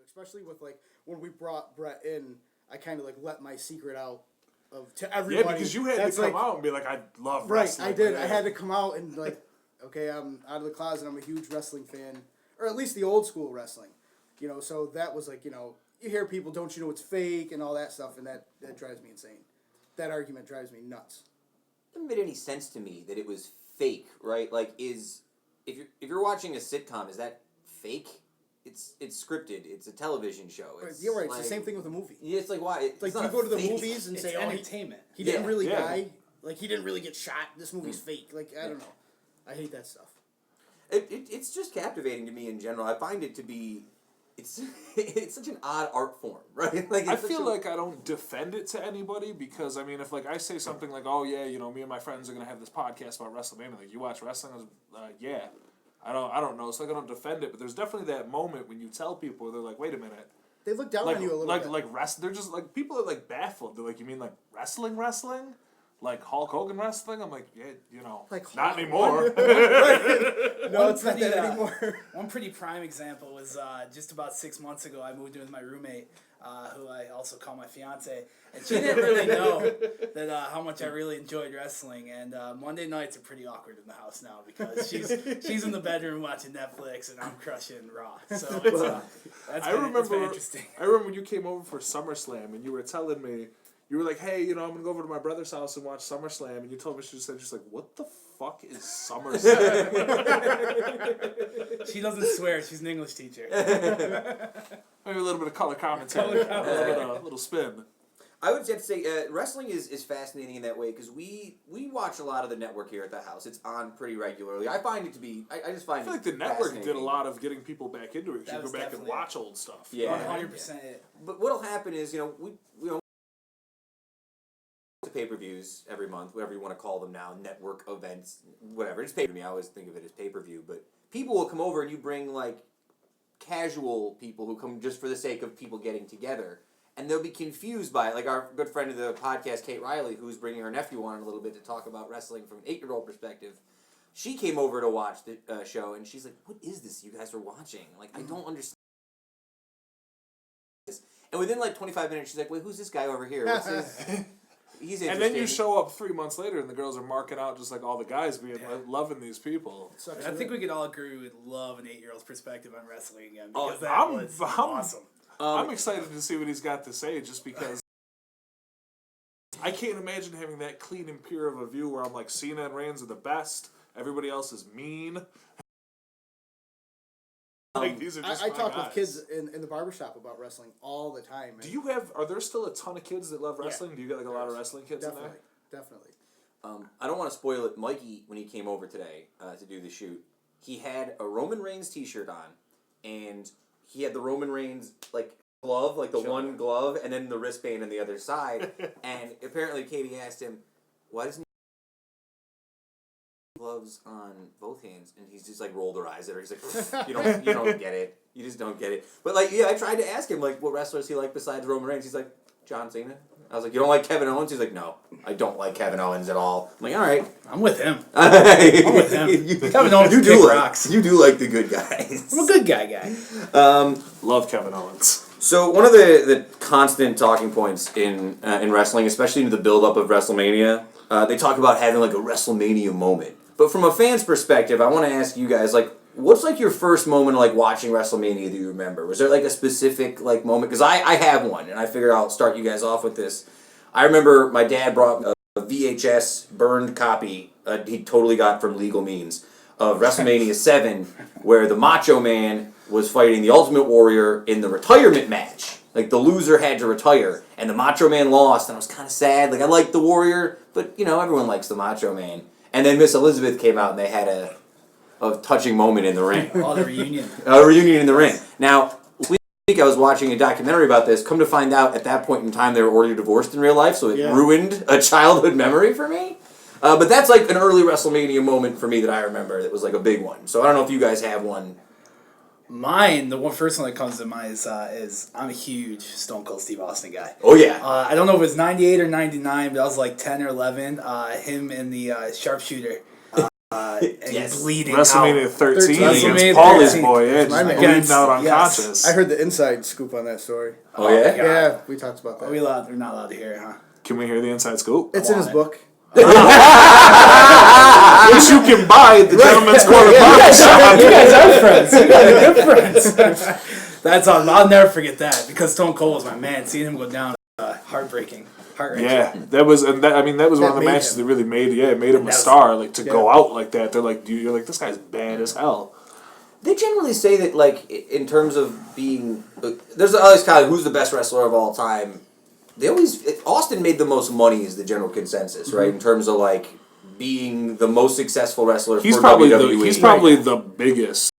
especially with like when we brought Brett in. I kind of like let my secret out to everybody. Yeah, because you had to come out and be like, I love wrestling. Right, I did. I had to come out and like, okay, I'm out of the closet. I'm a huge wrestling fan, or at least the old school wrestling. So that was like, you hear people, don't you know it's fake and all that stuff, and that drives me insane. That argument drives me nuts. It doesn't make any sense to me that it was fake, right? Like, if you're watching a sitcom, is that fake? It's scripted. It's a television show. You're right. It's the same thing with a movie. Yeah, it's like why? It's like not you go to the fake. movies and say, entertainment. He didn't really die. Like he didn't really get shot. This movie's fake. Like I don't know. I hate that stuff. It's just captivating to me in general. I find it to be. It's such an odd art form, right? Like I feel like I don't defend it to anybody because if like I say something like, oh yeah, me and my friends are gonna have this podcast about Wrestlemania. Like you watch wrestling, yeah. I don't know. It's like I don't defend it, but there's definitely that moment when you tell people they're like, wait a minute. They look down on you a little bit. They're just like people are like baffled. They're like, you mean like wrestling? Like Hulk Hogan wrestling? I'm like, yeah, like not anymore. No, it's not that anymore. One pretty prime example was just about 6 months ago. I moved in with my roommate, who I also call my fiance, and she didn't really know that how much I really enjoyed wrestling. And Monday nights are pretty awkward in the house now because she's in the bedroom watching Netflix and I'm crushing Raw. So it's been interesting. I remember when you came over for SummerSlam and you were telling me. You were like, hey, I'm going to go over to my brother's house and watch SummerSlam. And you told me, she said, just like, what the fuck is SummerSlam? She doesn't swear. She's an English teacher. Maybe a little bit of color commentary. A little spin. I would have to say wrestling is fascinating in that way because we watch a lot of the network here at the house. It's on pretty regularly. I find it to be. I just find. I feel like the network did a lot of getting people back into it. You go back and watch old stuff. Yeah, 100%. But what'll happen is we pay-per-views every month, whatever you want to call them now, network events, whatever. It's pay-per-view. I always think of it as pay-per-view. But people will come over and you bring like casual people who come just for the sake of people getting together. And they'll be confused by it. Like our good friend of the podcast, Kate Riley, who's bringing her nephew on in a little bit to talk about wrestling from an 8-year-old perspective. She came over to watch the show, and she's like, what is this you guys are watching? Like, I don't understand this. And within like 25 minutes, she's like, wait, who's this guy over here? What's his... He's interesting. And then you show up 3 months later, and the girls are marking out just like all the guys being loving these people. I think we could all agree we'd love an 8-year-old's perspective on wrestling again. Because was awesome. I'm excited to see what he's got to say, just because I can't imagine having that clean and pure of a view where I'm like, Cena and Reigns are the best, everybody else is mean. Like, these are just I talk guys. with kids in the barbershop about wrestling all the time. Are there still a ton of kids that love wrestling? Do you get like a lot of wrestling kids in there? Definitely. I don't want to spoil it. Mikey, when he came over today to do the shoot, he had a Roman Reigns t-shirt on, and he had the Roman Reigns like glove, like the one glove, and then the wristband on the other side. And apparently Katie asked him, why doesn't he have gloves on both hands? And he's just like rolled her eyes at her. He's like, you don't get it. You just don't get it. But like, I tried to ask him like what wrestlers he liked besides Roman Reigns. He's like, John Cena. I was like, you don't like Kevin Owens? He's like, no, I don't like Kevin Owens at all. I'm like, all right. I'm with him. I'm with him. Kevin Owens rocks. You do like the good guys. I'm a good guy. Love Kevin Owens. So one of the constant talking points in wrestling, especially in the build-up of WrestleMania, they talk about having like a WrestleMania moment. But from a fan's perspective, I want to ask you guys, like, what's like your first moment of like watching WrestleMania that you remember? Was there like a specific like moment? Because I have one, and I figure I'll start you guys off with this. I remember my dad brought a VHS burned copy he totally got from legal means of WrestleMania 7, where the Macho Man was fighting the Ultimate Warrior in the retirement match. Like, the loser had to retire, and the Macho Man lost, and I was kind of sad. Like, I liked the Warrior, but, everyone likes the Macho Man. And then Miss Elizabeth came out, and they had a touching moment in the ring. Oh, the reunion. A reunion in the ring. Now, last week I was watching a documentary about this. Come to find out, at that point in time, they were already divorced in real life, so it ruined a childhood memory for me. But that's like an early WrestleMania moment for me that I remember that was like a big one. So I don't know if you guys have one. Mine, the first one that comes to mind is I'm a huge Stone Cold Steve Austin guy. Oh, yeah. I don't know if it was 98 or 99, but I was like 10 or 11. Him and the sharpshooter. Yes. bleeding WrestleMania out. 13 WrestleMania against Paulie's 13. boy, yeah, just My man. bleeding out Yes. unconscious. I heard the inside scoop on that story. Oh yeah. God. Yeah, we talked about Are that. we allowed? We're not allowed to hear it, huh? Can we hear the inside scoop? It's in his want it. book. Which you can buy at the Gentleman's Corner Barbershop. You guys are friends. You guys are good friends. That's awesome. I'll never forget that because Stone Cold was my man. Seeing him go down, heartbreaking. Heart-wrenching. Yeah, that was one of That the made matches him. that really made him a That was- star. Like to go Yeah. out like that, they're like, you're like, this guy's bad as hell. They generally say that, like, in terms of being, there's always kind of who's the best wrestler of all time. They always Austin made the most money is the general consensus, right? In terms of like being the most successful wrestler He's for probably WWE. the biggest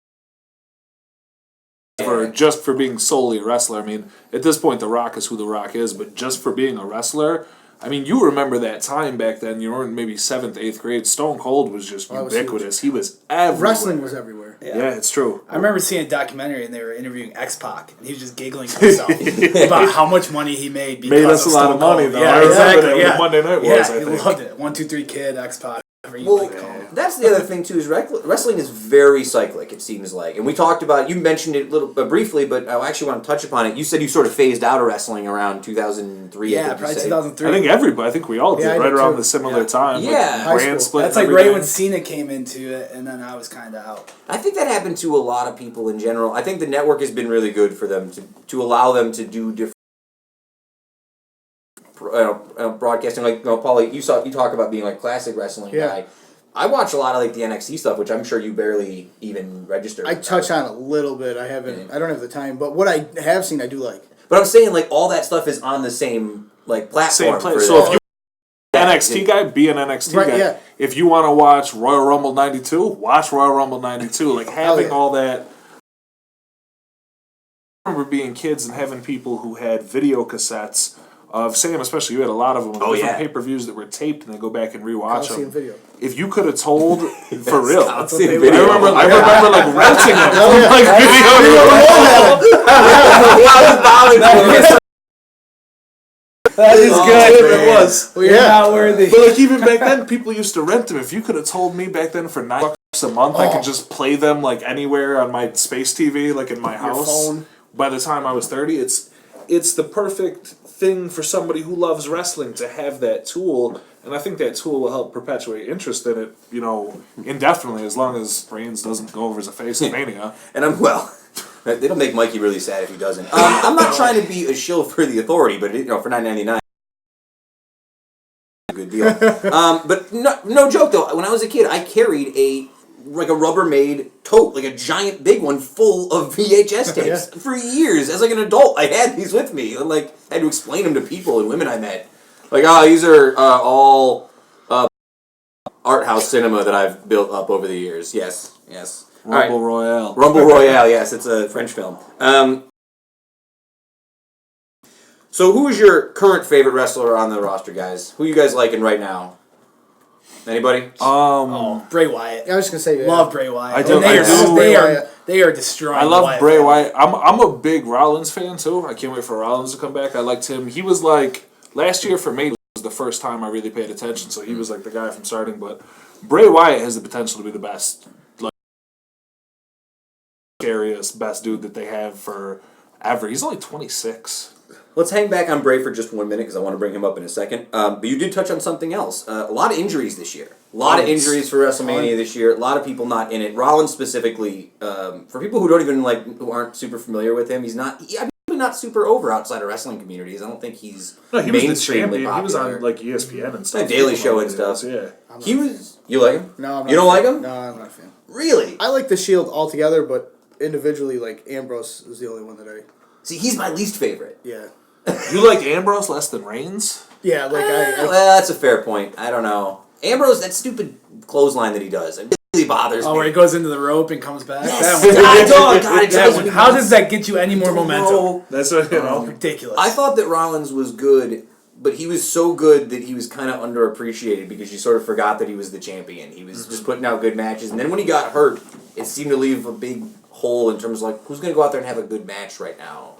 just for being solely a wrestler. I mean, at this point, The Rock is who The Rock is, but just for being a wrestler. I mean, you remember that time back then. You were in maybe 7th, 8th grade. Stone Cold was just Oh, it was ubiquitous. He was everywhere. Wrestling was everywhere. Yeah, it's true. I remember seeing a documentary and they were interviewing X-Pac and he was just giggling to himself about how much money he made because Made us of a lot Stone of money, Cold. though. Yeah, I remember exactly. that Yeah. when Monday Night Yeah, was, I he think. loved it. 1, 2, 3 Kid, X-Pac. whatever you Well, like to call it. that's the other thing too. Is wrestling is very cyclic. It seems like, and we talked about. You mentioned it a little briefly, but I actually want to touch upon it. You said you sort of phased out of wrestling around 2003. Yeah, I think probably you said. 2003. I think we all did Yeah, I right did around too. the similar Yeah. time. Yeah. Like, High brand school. split. That's like every right day. when Cena came into it, and then I was kind of out. I think that happened to a lot of people in general. I think the network has been really good for them to allow them to do different broadcasting. Like, Paulie, you talk about being like classic wrestling guy. I watch a lot of like the NXT stuff, which I'm sure you barely even register. I touch on a little bit. I haven't. I don't have the time, but what I have seen, I do like. But I'm saying like all that stuff is on the same like platform. Same place. for So that. if you NXT guy, be an NXT Right, guy. yeah. If you want to watch Royal Rumble '92, watch Royal Rumble '92. Like having yeah. all that. I remember being kids and having people who had video cassettes of Sam, especially you had a lot of them. Of different pay-per-views that were taped, and they go back and rewatch Coliseum them. video. If you could have told for real, I Coliseum video. remember like renting them like video. That is good. It was. Well, You're yeah. not worthy. But like even back then, people used to rent them. If you could have told me back then for $9 a month, I could just play them like anywhere on my space TV, like in my house. phone. By the time I was 30, it's the perfect thing for somebody who loves wrestling to have that tool, and I think that tool will help perpetuate interest in it, indefinitely, as long as Reigns doesn't go over as a face of Mania. And it'll make Mikey really sad if he doesn't. I'm not trying to be a shill for the authority, but for $9.99, good deal. But no joke though. When I was a kid, I carried a Rubbermaid tote, like a giant big one full of VHS tapes for years. As like an adult, I had these with me, and like I had to explain them to people and women I met. Like, these are all art house cinema that I've built up over the years. Yes. Rumble Royale. Rumble Royale, yes, it's a French film. So who is your current favorite wrestler on the roster, guys? Who you guys liking right now? Anybody? Bray Wyatt. I was just gonna say. Love Bray Wyatt. I do- And I do. they are destroying. I the love Wyatt Bray family. Wyatt. I'm a big Rollins fan too. I can't wait for Rollins to come back. I liked him. He was like last year for me was the first time I really paid attention. So he was like the guy from starting. But Bray Wyatt has the potential to be the best, like scariest, best dude that they have for ever. He's only 26. Let's hang back on Bray for just 1 minute because I want to bring him up in a second. But you did touch on something else. A lot of injuries this year. A lot of injuries for WrestleMania this year. A lot of people not in it. Rollins specifically, for people who don't even who aren't super familiar with him, he's not super over outside of wrestling communities. I don't think he's No, he was the mainstreamly champion. popular. He was on like ESPN and stuff. The Daily Show and stuff. Yeah. He was. You like him? No, I'm not You don't a like fan. him? No, I'm not a fan. Really? I like the Shield altogether, but individually, like Ambrose is the only one that I. See, he's my least favorite. Yeah. You like Ambrose less than Reigns? Yeah, like Well, that's a fair point. I don't know. Ambrose, that stupid clothesline that he does, it really bothers me. Oh, where he goes into the rope and comes back. Yes. That one- God, it that drives one. me How nuts. does that get you any more momentum? Bro, That's what Ridiculous. I thought that Rollins was good, but he was so good that he was kind of underappreciated because you sort of forgot that he was the champion. He was just putting out good matches, and then when he got hurt, it seemed to leave a big hole in terms of like who's going to go out there and have a good match right now.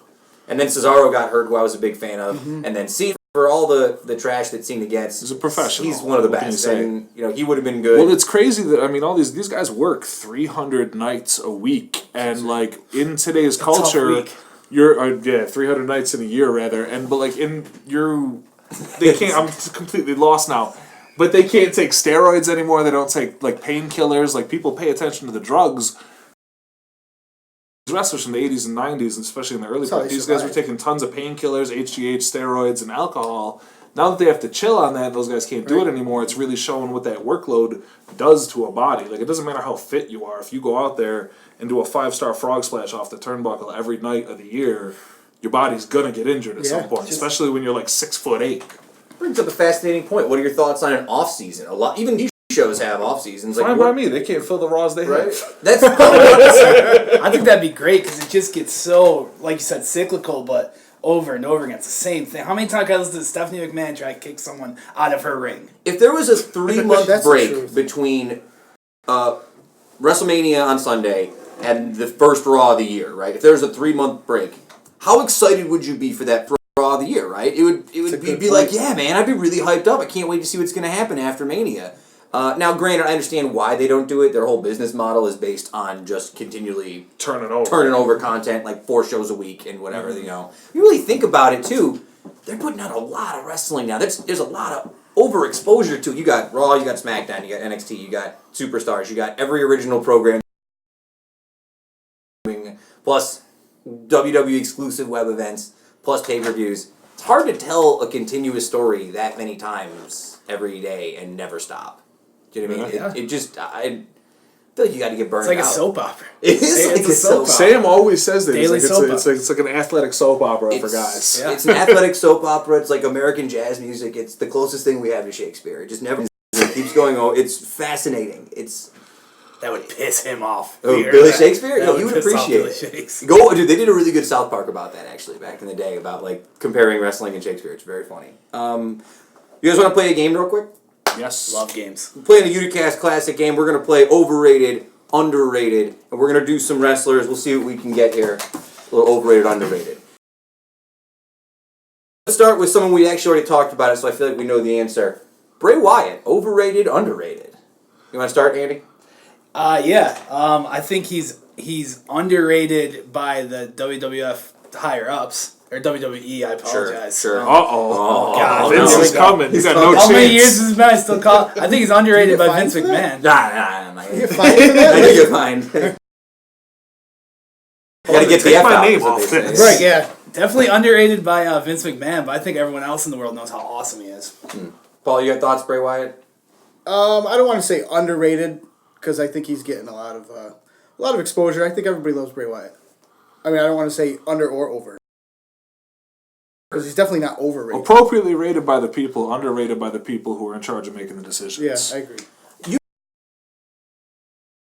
And then Cesaro got hurt, who I was a big fan of, and then Cena for all the trash that Cena gets, he's a professional. He's one of the What can you best, say? and he would have been good. Well, it's crazy that all these guys work 300 nights a week, and like in today's culture, you're 300 nights in a year rather, but like they can't. I'm completely lost now. But they can't take steroids anymore. They don't take like painkillers. Like people pay attention to the drugs. Wrestlers from the 80s and 90s, and especially in the early part, these guys were taking tons of painkillers, HGH, steroids, and alcohol. Now that they have to chill on that, those guys can't do it anymore. It's really showing what that workload does to a body. Like, it doesn't matter how fit you are. If you go out there and do a 5-star frog splash off the turnbuckle every night of the year, your body's gonna get injured at some point, especially when you're like 6'8". Brings up a fascinating point. What are your thoughts on an off season? Even these shows have off seasons. Like, fine by me. They can't fill the Raws they have. That's I think that'd be great because it just gets so, like you said, cyclical, but over and over again. It's the same thing. How many times did Stephanie McMahon try to kick someone out of her ring? If there was a 3-month break between WrestleMania on Sunday and the first Raw of the year, right? If there was a 3-month break, how excited would you be for that Raw of the year, right? It would be like, yeah, man, I'd be really hyped up. I can't wait to see what's going to happen after Mania. Now, granted, I understand why they don't do it. Their whole business model is based on just continually turning over content, like 4 shows a week and whatever. You really think about it too. They're putting out a lot of wrestling now. There's a lot of overexposure to it. You got Raw, you got SmackDown, you got NXT, you got Superstars, you got every original program, plus WWE exclusive web events, plus pay-per-views. It's hard to tell a continuous story that many times every day and never stop. Do you know what I mean? Yeah. It just, I feel like you got to get burned out. It's like a soap opera. It is like a soap opera. Sam always says that. Daily soap It's like an athletic soap opera for guys. It's an athletic soap opera. It's like American jazz music. It's the closest thing we have to Shakespeare. It just never it keeps going on. It's fascinating. That would piss him off. Billy Shakespeare? No, you would piss off appreciate Billy it. Shakespeare. Dude, they did a really good South Park about that, actually, back in the day, about, like, comparing wrestling and Shakespeare. It's very funny. You guys want to play a game real quick? Yes. Love games. We're playing a Uticast Classic game. We're going to play overrated, underrated, and we're going to do some wrestlers. We'll see what we can get here. A little overrated, underrated. Let's start with someone we actually already talked about it, so I feel like we know the answer. Bray Wyatt, overrated, underrated. You want to start, Andy? I think he's underrated by the WWF higher ups or WWE. I apologize. Sure. Oh God, Vince is coming. He's got no chance. How many years has it been? I still call. I think he's underrated by Vince McMahon. Nah. You're fine for that? I think you're fine. Gotta get the Take F my out, name is what off they this. say. Right, yeah. Definitely underrated by Vince McMahon, but I think everyone else in the world knows how awesome he is. Paul, you got thoughts, Bray Wyatt? I don't want to say underrated because I think he's getting a lot of exposure. I think everybody loves Bray Wyatt. I mean, I don't want to say under or over because he's definitely not overrated. Appropriately rated by the people, underrated by the people who are in charge of making the decisions. Yeah, I agree.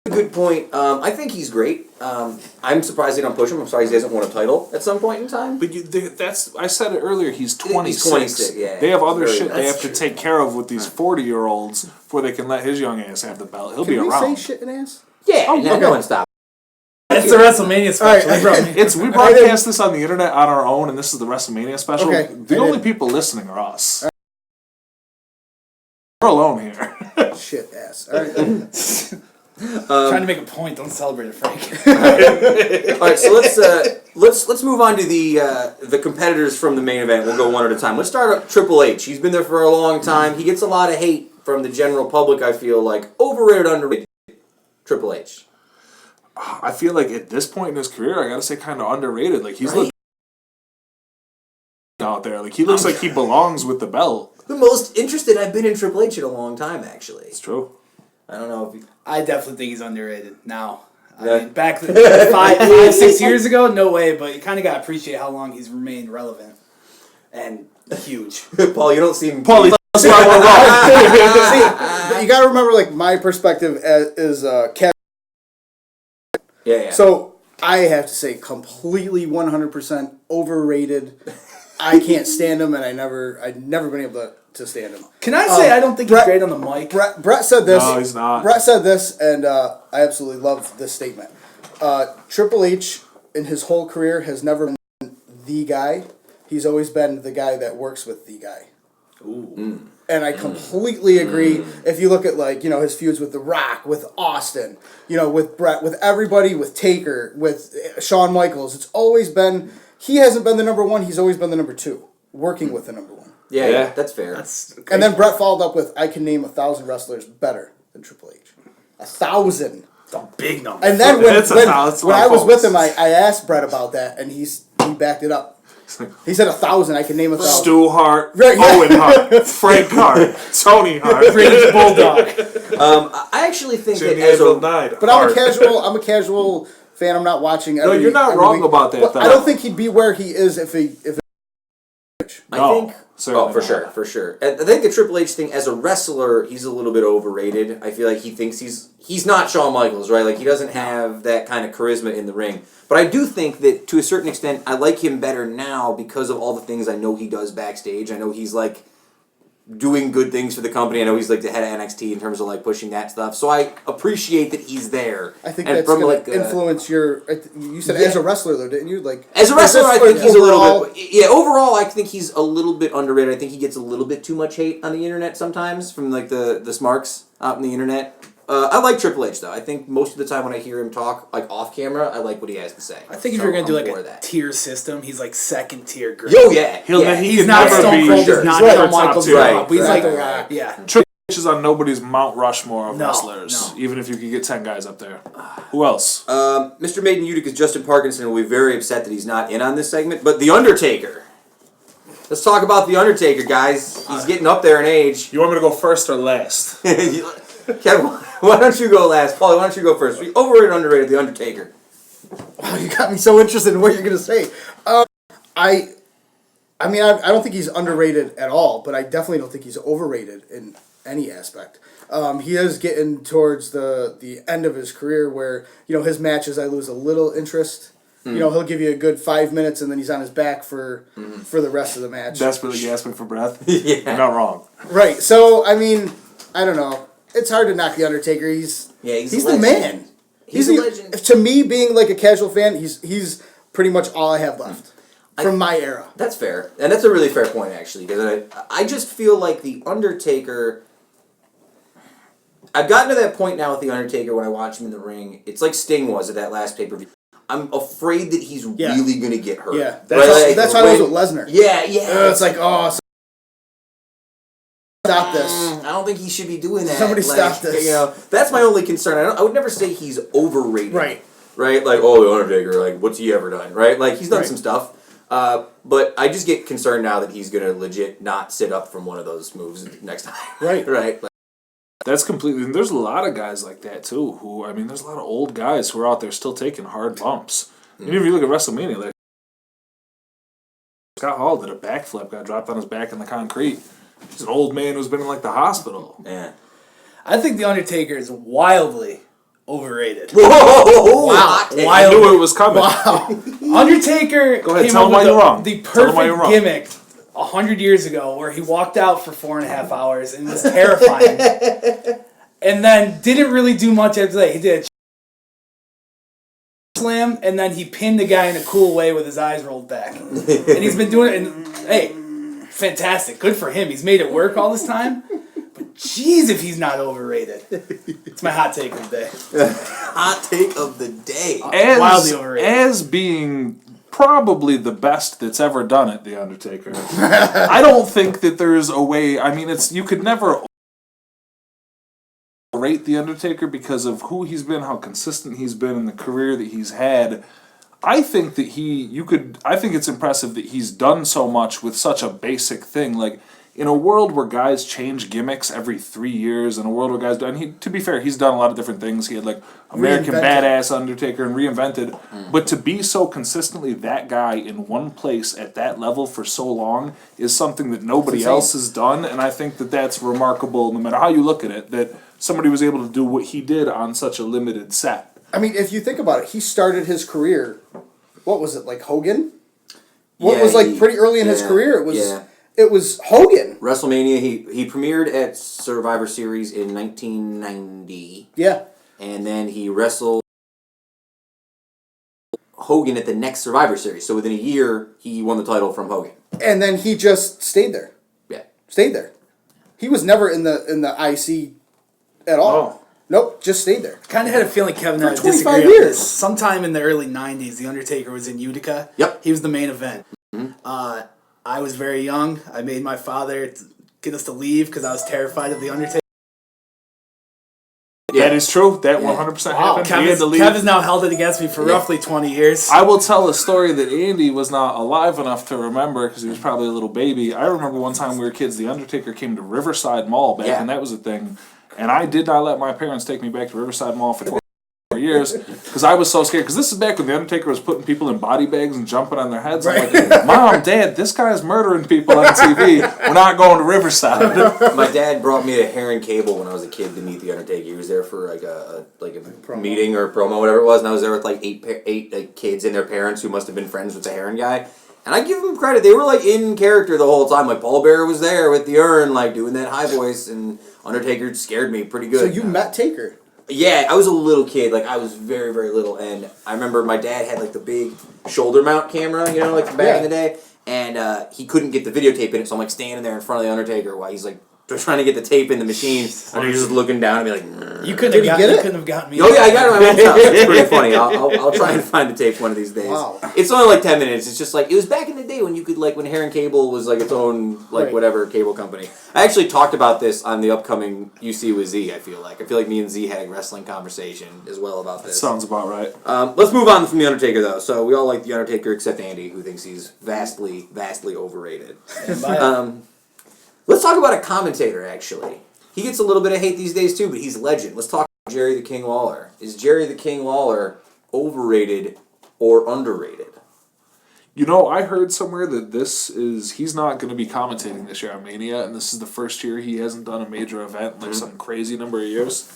Good point. I think he's great. I'm surprised they don't push him. I'm sorry he hasn't won a title at some point in time. But I said it earlier, he's 26. He's 26, yeah. They have other Very- shit they that's have to true. take care of with these 40-year-olds before they can let his young ass have the belt. He'll Can be we around. say shit and ass? Yeah, Oh, no, okay. no one stop. It's the WrestleMania special. All right. We broadcast this on the internet on our own, and this is the WrestleMania special. Okay, The I only did. people listening are us. We're alone here. Shit ass. All right. Trying to make a point. Don't celebrate it, Frank. All right, so let's move on to the competitors from the main event. We'll go one at a time. Let's start with Triple H. He's been there for a long time. He gets a lot of hate from the general public. I feel like overrated, underrated. Triple H. I feel like at this point in his career, I gotta say, kind of underrated. Like he's Right. out there. Like he looks like he belongs with the belt. The most interested I've been in Triple H in a long time, actually. It's true. I don't know if you... I definitely think he's underrated now. Yeah. I mean, back 5-6 years ago, no way. But you kind of got to appreciate how long he's remained relevant and huge. Paul, you don't seem... Paulie, that's why we're wrong. See, but you got to remember, like, my perspective is cat. Yeah. So I have to say, completely 100% overrated. I can't stand him, and I've never been able to stand him. Can I say I don't think he's great on the mic? Brett said this. No, he's not. Brett said this, and I absolutely love this statement. Triple H, in his whole career, has never been the guy. he's always been the guy that works with the guy. Ooh. And I completely agree. If you look at his feuds with The Rock, with Austin, with Brett, with everybody, with Taker, with Shawn Michaels, it's always been he hasn't been the number one. He's always been the number two, working with the number one. Yeah, that's fair. And then Brett followed up with, I can name 1,000 wrestlers better than Triple H. 1,000. It's a big number. And then when I was with him, I asked Brett about that, and he backed it up. He said 1,000. I can name 1,000. Stu Hart, Right, yeah. Owen Hart, Frank Hart, Tony Hart, British Bulldog. I actually think Jimmy that as a Evil Knight. But I'm a casual fan. I'm not watching. No, you're not wrong about that. But Though. I don't think he'd be where he is if I think. certainly For not. sure, for sure. I think the Triple H thing, as a wrestler, he's a little bit overrated. I feel like he thinks he's not Shawn Michaels, right? Like, he doesn't have that kind of charisma in the ring. But I do think that, to a certain extent, I like him better now because of all the things I know he does backstage. I know he's, like, doing good things for the company. I know he's, like, the head of NXT in terms of, like, pushing that stuff. So I appreciate that he's there. I think and that's from, going to influence your... You said as a wrestler, though, didn't you? Like as a wrestler, I think he's overall, a little bit... Yeah, overall, I think he's a little bit underrated. I think he gets a little bit too much hate on the internet sometimes from, like, the smarks out in the internet. I like Triple H, though. I think most of the time when I hear him talk, like, off camera, I like what he has to say. I think if you're going to do, like, a tier system, he's, like, second tier great. Yo, yeah. He's not Stone Cold, he's not Shawn Michaels. He's like, yeah. Triple H is on nobody's Mount Rushmore of No, wrestlers, no. even if you could get 10 guys up there. Who else? Mr. Made in Utica's Justin Parkinson will be very upset that he's not in on this segment, but The Undertaker. Let's talk about The Undertaker, guys. He's getting up there in age. You want me to go first or last? Kevin, why don't you go last? Paulie, why don't you go first? Overrated, underrated, The Undertaker. Wow, you got me so interested in what you're going to say. I don't think he's underrated at all, but I definitely don't think he's overrated in any aspect. He is getting towards the end of his career where, his matches I lose a little interest. He'll give you a good 5 minutes and then he's on his back for the rest of the match. Desperately gasping for breath? Yeah. You're not wrong. Right. So, I don't know. It's hard to knock The Undertaker. He's the man. He's a legend. To me, being like a casual fan, he's pretty much all I have left from my era. That's fair. And that's a really fair point, actually, because I just feel like The Undertaker... I've gotten to that point now with The Undertaker when I watch him in the ring. It's like Sting was at that last pay-per-view. I'm afraid that he's really going to get hurt. Yeah. That's how it was with Lesnar. Yeah. It's like, stop this. I don't think he should be doing that. Somebody stop this. That's my only concern. I would never say he's overrated. Right. Right? Like, The Undertaker, like, what's he ever done? Right? Like, he's done some stuff. But I just get concerned now that he's going to legit not sit up from one of those moves next time. Right. Right? That's completely... And there's a lot of guys like that, too, who... there's a lot of old guys who are out there still taking hard bumps. Even if you look at WrestleMania, like... Scott Hall did a backflip, got dropped on his back in the concrete. He's an old man who's been in, like, the hospital. Yeah. I think The Undertaker is wildly overrated. Whoa! Wow. I knew it was coming. Wow. Undertaker Go ahead, came tell up him why with you're wrong. the Tell him why you're perfect wrong. gimmick 100 years ago where he walked out for 4.5 hours and was terrifying. And then didn't really do much after that. He did a slam and then he pinned the guy in a cool way with his eyes rolled back. And he's been doing it, and hey, fantastic. Good for him. He's made it work all this time. But jeez, if he's not overrated. It's my hot take of the day. Hot take of the day. Wildly overrated. As being probably the best that's ever done it, The Undertaker. I don't think that there's a way... you could never rate The Undertaker because of who he's been, how consistent he's been in the career that he's had. I think that I think it's impressive that he's done so much with such a basic thing. Like, in a world where guys change gimmicks every 3 years, in a world where guys do, and to be fair, he's done a lot of different things. He had like American Badass Undertaker and reinvented. But to be so consistently that guy in one place at that level for so long is something that nobody else has done. And I think that that's remarkable, no matter how you look at it, that somebody was able to do what he did on such a limited set. If you think about it, he started his career, what was it, like Hogan? What was like pretty early in his career? It was Hogan. WrestleMania, he premiered at Survivor Series in 1990. Yeah. And then he wrestled Hogan at the next Survivor Series. So within a year, he won the title from Hogan. And then he just stayed there. Yeah. Stayed there. He was never in the IC at all. Oh. Nope, just stayed there. Kind of had a feeling Kevin and I 25 disagree on years. this. Sometime in the early '90s, the Undertaker was in Utica. Yep. He was the main event. I was very young. I made my father get us to leave because I was terrified of the Undertaker. That is true. That 100% happened. He had to leave. Kevin's now held it against me for roughly 20 years. I will tell a story that Andy was not alive enough to remember because he was probably a little baby. I remember one time we were kids, the Undertaker came to Riverside Mall back when that was a thing. And I did not let my parents take me back to Riverside Mall for 4 years because I was so scared. Because this is back when the Undertaker was putting people in body bags and jumping on their heads. I'm like, Mom, Dad, this guy's murdering people on TV. We're not going to Riverside. My dad brought me to Heron Cable when I was a kid to meet the Undertaker. He was there for like a meeting or a promo, whatever it was, and I was there with like eight kids and their parents who must have been friends with the Heron guy. And I give them credit; they were like in character the whole time. Like Paul Bearer was there with the urn, like doing that high voice, and Undertaker scared me pretty good. So you met Taker? Yeah, I was a little kid. Like I was very, very little, and I remember my dad had like the big shoulder mount camera, you know, like back in the day, and he couldn't get the videotape in it, so I'm like standing there in front of the Undertaker while he's like trying to get the tape in the machine, and he's just looking down and be like, you couldn't have gotten me. Oh yeah, I got it on my mom's house. It's pretty funny. I'll try and find the tape one of these days. Wow. It's only like 10 minutes. It's just like it was back in the day when you could like when Heron Cable was like its own like whatever cable company. I actually talked about this on the upcoming UC with Z. I feel like me and Z had a wrestling conversation as well about this. Sounds about right. Let's move on from the Undertaker though. So we all like the Undertaker except Andy, who thinks he's vastly overrated. Let's talk about a commentator, actually. He gets a little bit of hate these days, too, but he's a legend. Let's talk about Jerry the King Lawler. Is Jerry the King Lawler overrated or underrated? You know, I heard somewhere that he's not going to be commentating this year on Mania, and this is the first year he hasn't done a major event in like some crazy number of years.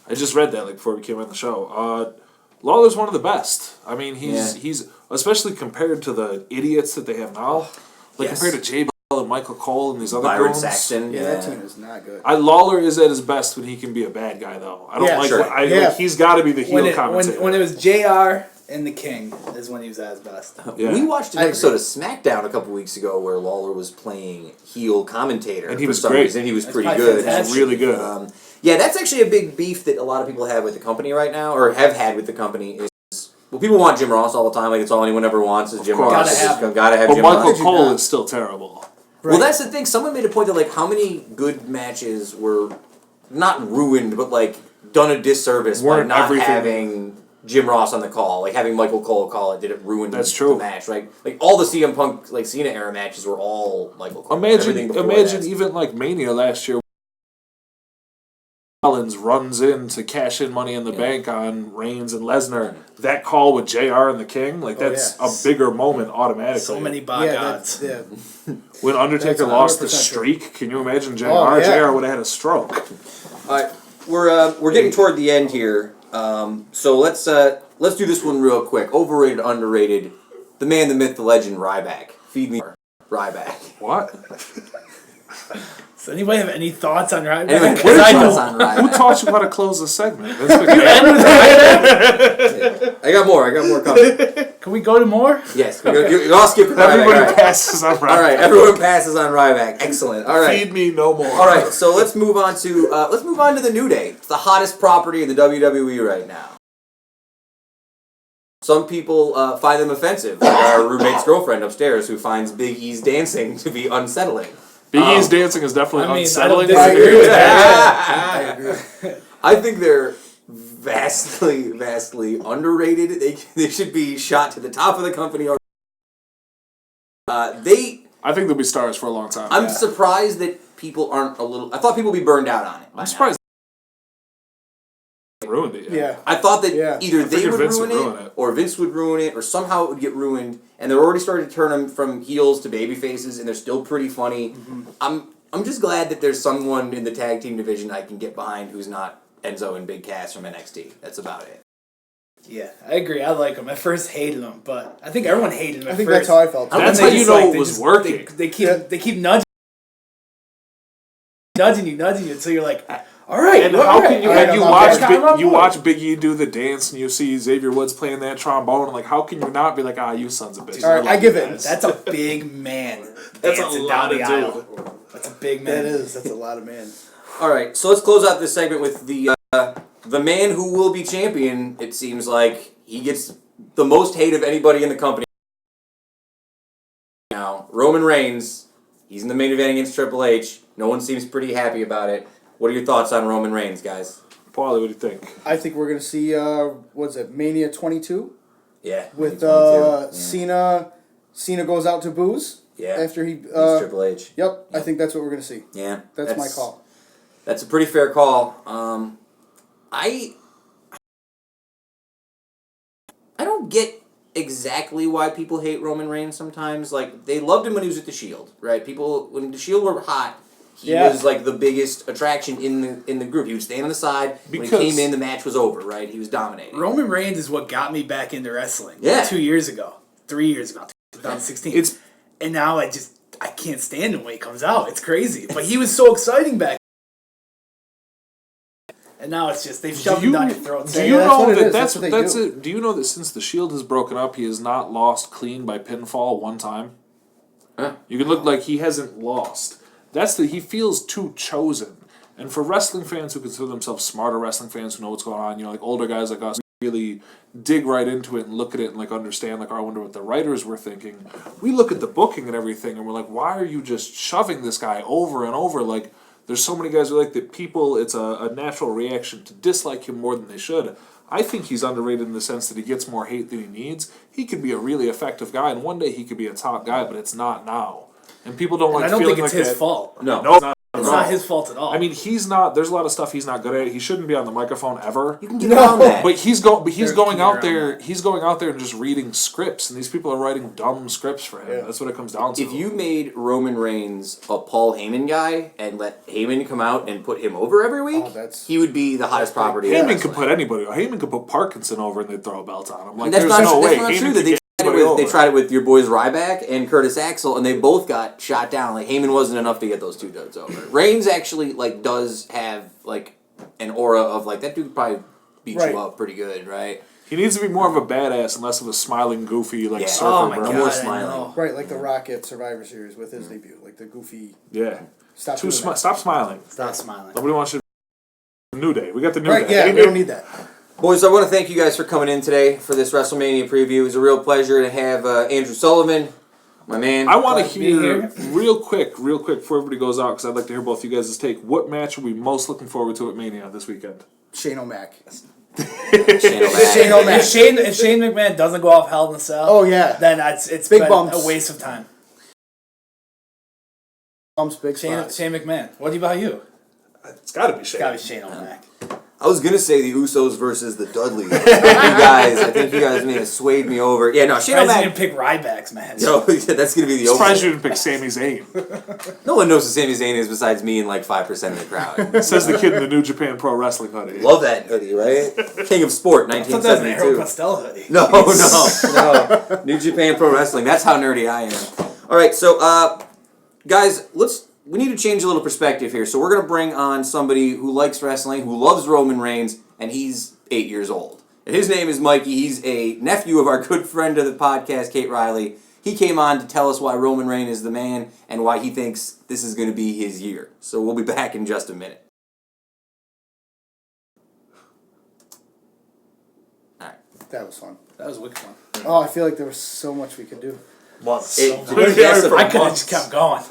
I just read that like before we came on the show. Lawler's one of the best. I mean, he's especially compared to the idiots that they have now, like compared to J. and Michael Cole and these other Byron goons. Saxton. Yeah, that team is not good. Lawler is at his best when he can be a bad guy, though. I don't like he's got to be the heel commentator. When it was JR and the King is when he was at his best. Yeah. We watched an episode of SmackDown a couple weeks ago where Lawler was playing heel commentator. And he was for some great. reason. He was That's pretty probably good. fantastic. Really good. Yeah, that's actually a big beef that a lot of people have with the company right now, or have had with the company. Well, people want Jim Ross all the time. Like it's all anyone ever wants is Jim Ross. Gotta have but Jim Michael Ross. Cole is still terrible. Well, that's the thing. Someone made a point that like how many good matches were not ruined, but like done a disservice by not having Jim Ross on the call, like having Michael Cole call it. Did it ruin the match? Right? Like all the CM Punk like Cena era matches were all Michael Cole. Imagine even like Mania last year. Rollins runs in to cash in Money in the Bank on Reigns and Lesnar. That call with JR and the King, like that's a bigger moment automatically. So many gods. When Undertaker lost the streak, can you imagine JR? JR would have had a stroke. All right, we're getting toward the end here, so let's do this one real quick. Overrated, underrated. The man, the myth, the legend, Ryback. Feed me, Ryback. What? Does anybody have any thoughts on Ryback? Who taught you how to close a segment? I got more coming. Can we go to more? Yes, you all skip Ryback. Everybody passes on Ryback. All right, everyone passes on Ryback. Excellent. All right, feed me no more. All right, so let's move on to the New Day. It's the hottest property in the WWE right now. Some people find them offensive, like our roommate's girlfriend upstairs, who finds Big E's dancing to be unsettling. Big E's dancing is definitely unsettling. I agree with that. I agree. I think they're vastly underrated. They should be shot to the top of the company. I think they'll be stars for a long time. I'm surprised that people aren't a little. I thought people would be burned out on it. I'm surprised they ruined it. Yeah. I thought that either they would Vince ruin would it, or Vince would ruin it, or somehow it would get ruined. And they're already starting to turn them from heels to baby faces, and they're still pretty funny. Mm-hmm. I'm just glad that there's someone in the tag team division I can get behind who's not Enzo and Big Cass from NXT. That's about it. Yeah, I agree. I like them. I first hated them, but I think everyone hated them at I think first. that's how I felt. That's how you know it was working. They keep nudging you until you're like, All right. And all how right. can you All right, and you I'm watch on board. you watch Big E do the dance and you see Xavier Woods playing that trombone and like how can you not be like you sons of bitches? All right, I give it. That's a big man. That's a dancing lot down the of aisle. That's a big man. That is. That's a lot of man. All right, so let's close out this segment with the man who will be champion. It seems like he gets the most hate of anybody in the company now. Roman Reigns. He's in the main event against Triple H. No one seems pretty happy about it. What are your thoughts on Roman Reigns, guys? Paulie, what do you think? I think we're gonna see. What's it? Mania 22 Yeah, with 2022. Cena. Cena goes out to booze. Yeah. After he. He's Triple H. Yep. I think that's what we're gonna see. Yeah, That's my call. That's a pretty fair call. I don't get exactly why people hate Roman Reigns sometimes. Like, they loved him when he was with the Shield, right? People, when the Shield were hot, he was like the biggest attraction in the group. He would stand on the side. When he came in, the match was over, right? He was dominating. Roman Reigns is what got me back into wrestling. Yeah. 2 years ago. 3 years ago. 2016. And now I can't stand him when he comes out. It's crazy. But he was so exciting back. And now it's just they've shoved him down your throat. Do you that's know what it that is. that's That's what they that's do. it? Do you know that since the Shield has broken up, he has not lost clean by pinfall one time? Huh. You can look like he hasn't lost. He feels too chosen. And for wrestling fans who consider themselves smarter wrestling fans who know what's going on, you know, like older guys like us, really dig right into it and look at it and like understand, like, I wonder what the writers were thinking. We look at the booking and everything and we're like, why are you just shoving this guy over and over? Like, there's so many guys who like that people, it's a natural reaction to dislike him more than they should. I think he's underrated in the sense that he gets more hate than he needs. He could be a really effective guy, and one day he could be a top guy, but it's not now. And people don't like I don't feeling think it's like his that. fault. No. It's not. It's not his fault at all. I mean, he's not. There's a lot of stuff he's not good at. He shouldn't be on the microphone ever. You can get around that. But he's going out around there. He's going out there and just reading scripts, and these people are writing dumb scripts for him. Yeah. That's what it comes down to. If you made Roman Reigns a Paul Heyman guy and let Heyman come out and put him over every week, he would be the hottest property. Heyman could put anybody. Heyman could put Parkinson over, and they'd throw a belt on him. Like, And that's there's not, no way. that's not Heyman true. could That get anybody they over. tried it with your boys Ryback and Curtis Axel, and they both got shot down. Like, Heyman wasn't enough to get those two dudes over. Reigns actually like does have like an aura of like that dude could probably beat you up pretty good, right? He needs to be more of a badass and less of a smiling, goofy like surfer. oh my bro. god, More I smiling. know. Right, like the Rocket Survivor Series with his debut, like the goofy. Yeah. Stop. Too doing that. Stop smiling. Stop smiling. Nobody wants you. New Day. We got the New Right, Day. yeah, we don't need that. Boys, I want to thank you guys for coming in today for this WrestleMania preview. It was a real pleasure to have Andrew Sullivan, my man. I want to Glad to be hear here. real quick before everybody goes out, because I'd like to hear both you guys' take. What match are we most looking forward to at Mania this weekend? Shane O'Mac. Shane O'Mac. If Shane McMahon doesn't go off Hell in a Cell, Oh yeah. then it's Big been bumps. a waste of time. Big Shane spots. McMahon. What about you? It's got to be It's Shane. gotta be Shane O'Mac. I was gonna say the Usos versus the Dudleys. I think you guys may have swayed me over. Yeah, no, Shane Surprised you O'Mac. didn't pick Ryback's match. No, that's gonna be the Surprised you opener. didn't pick Sami Zayn. No one knows who Sami Zayn is besides me and like 5% of the crowd. Says the kid in the New Japan Pro Wrestling hoodie. Love that hoodie, right? King of Sport, I thought that was an Arrow 1972. Costello hoodie. No. New Japan Pro Wrestling. That's how nerdy I am. All right, so guys, we need to change a little perspective here. So we're gonna bring on somebody who likes wrestling, who loves Roman Reigns, and he's 8 years old. And his name is Mikey. He's a nephew of our good friend of the podcast, Kate Riley. He came on to tell us why Roman Reigns is the man and why he thinks this is going to be his year. So we'll be back in just a minute. All right. That was fun. That was wicked fun. Oh, I feel like there was so much we could do. Months. It- So much. yes, I could have just kept going.